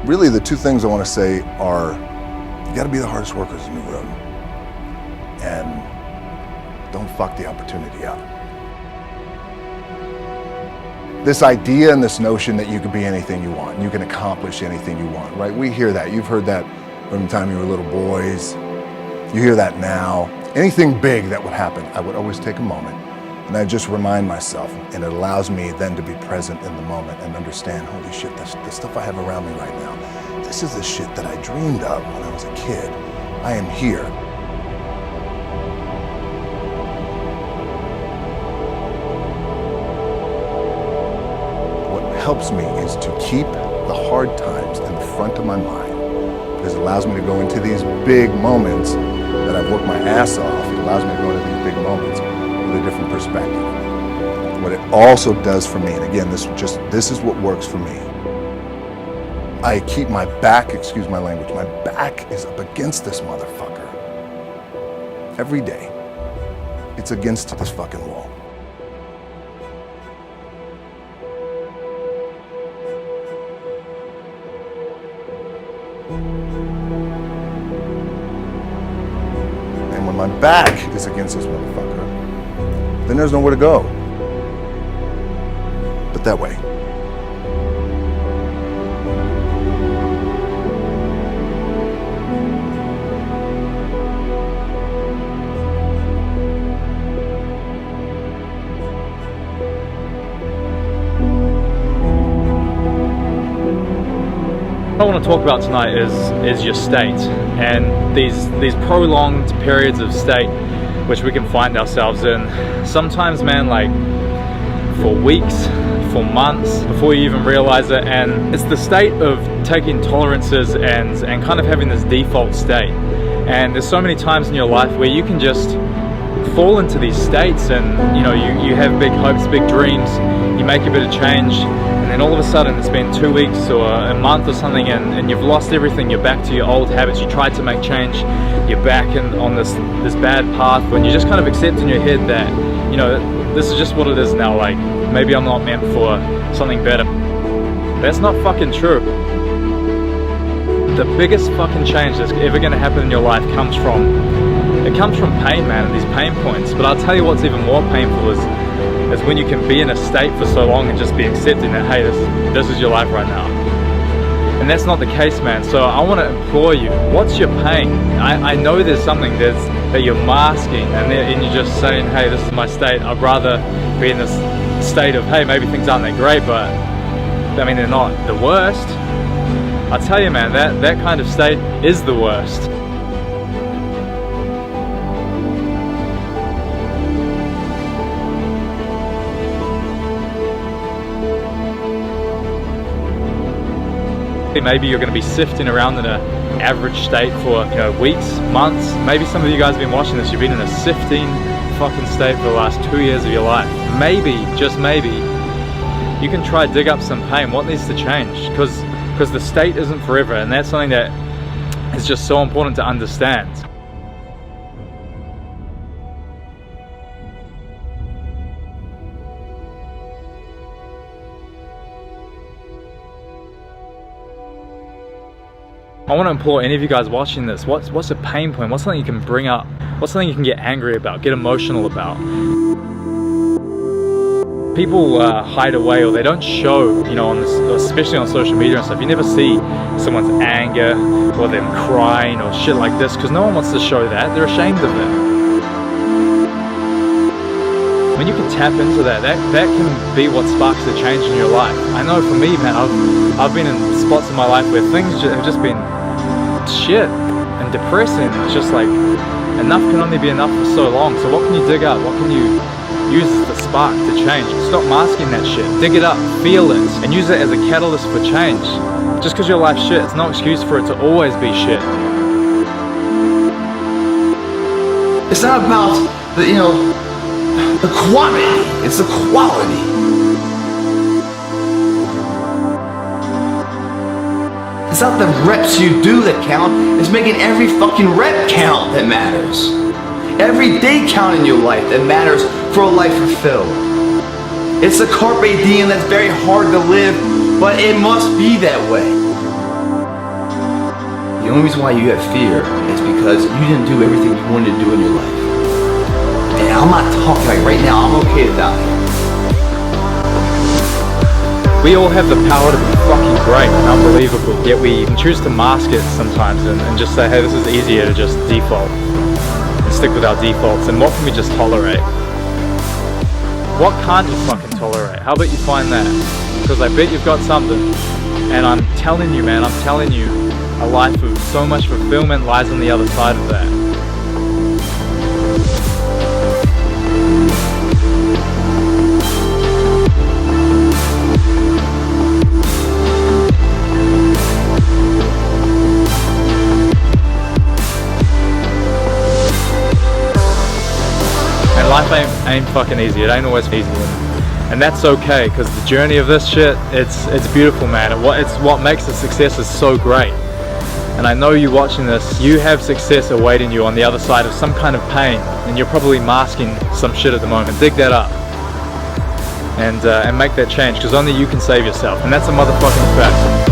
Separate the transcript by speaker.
Speaker 1: Really, the two things I want to say are, you got to be the hardest workers in the room, and don't fuck the opportunity up. This idea and this notion that you can be anything you want, and you can accomplish anything you want, right? We hear that. You've heard that from the time you were little boys. You hear that now. Anything big that would happen, I would always take a moment and I just remind myself, and it allows me then to be present in the moment and understand, holy shit, the stuff I have around me right now, this is the shit that I dreamed of when I was a kid. I am here. What helps me is to keep the hard times in the front of my mind, because it allows me to go into these big moments that I've worked my ass off. It allows me to go into these big moments with a different perspective. What it also does for me, and again, this is what works for me. I keep my back, excuse my language, my back is up against this motherfucker. Every day, it's against this fucking wall. And when my back is against this motherfucker, then there's nowhere to go but that way.
Speaker 2: What I want to talk about tonight is your state, and these prolonged periods of state which we can find ourselves in. Sometimes, man, like for weeks, for months, before you even realize it. And it's the state of taking tolerances and kind of having this default state. And there's so many times in your life where you can just fall into these states, and you have big hopes, big dreams, you make a bit of change, and then all of a sudden it's been 2 weeks or a month or something, and you've lost everything. You're back to your old habits. You tried to make change, you're back on this bad path, when you just kind of accept in your head that this is just what it is now. Like, maybe I'm not meant for something better. That's not fucking true. The biggest fucking change that's ever going to happen in your life comes from pain, man, and these pain points. But I'll tell you what's even more painful is when you can be in a state for so long and just be accepting that, hey, this is your life right now. And that's not the case, man. So I want to implore you, what's your pain? I know there's something that you're masking, and you're just saying, hey, this is my state. I'd rather be in this state of, hey, maybe things aren't that great, but I mean, they're not the worst. I tell you, man, that kind of state is the worst. Maybe you're going to be sifting around in an average state for weeks, months. Maybe some of you guys have been watching this, you've been in a sifting fucking state for the last 2 years of your life. Maybe, just maybe, you can try dig up some pain. What needs to change? Because the state isn't forever, and that's something that is just so important to understand. I want to implore any of you guys watching this, what's a pain point? What's something you can bring up? What's something you can get angry about, get emotional about? People hide away, or they don't show, especially on social media and stuff. You never see someone's anger or them crying or shit like this, because no one wants to show that. They're ashamed of it. When you can tap into that can be what sparks the change in your life. I know for me, man, I've been in spots in my life where things have just been shit and depressing. It's just like, enough can only be enough for so long. So what can you dig up? What can you use as the spark to change? Stop masking that shit. Dig it up, feel it, and use it as a catalyst for change. Just because your life's shit, it's no excuse for it to always be shit.
Speaker 3: It's not about the quantity, it's the quality. It's not the reps you do that count, it's making every fucking rep count that matters. Every day count in your life that matters for a life fulfilled. It's a carpe diem that's very hard to live, but it must be that way. The only reason why you have fear is because you didn't do everything you wanted to do in your life. And I'm not talking like right now, I'm okay to die.
Speaker 2: We all have the power to be fucking great and unbelievable, yet we can choose to mask it sometimes and just say, hey, this is easier to just default and stick with our defaults. And what can we just tolerate? What can't you fucking tolerate? How about you find that? Because I bet you've got something. And I'm telling you, man, I'm telling you, a life of so much fulfillment lies on the other side of that. Life ain't fucking easy. It ain't always easy, and that's okay, because the journey of this shit, it's beautiful, man. It's what makes the successes so great. And I know you watching this, you have success awaiting you on the other side of some kind of pain, and you're probably masking some shit at the moment. Dig that up and make that change, because only you can save yourself, and that's a motherfucking fact.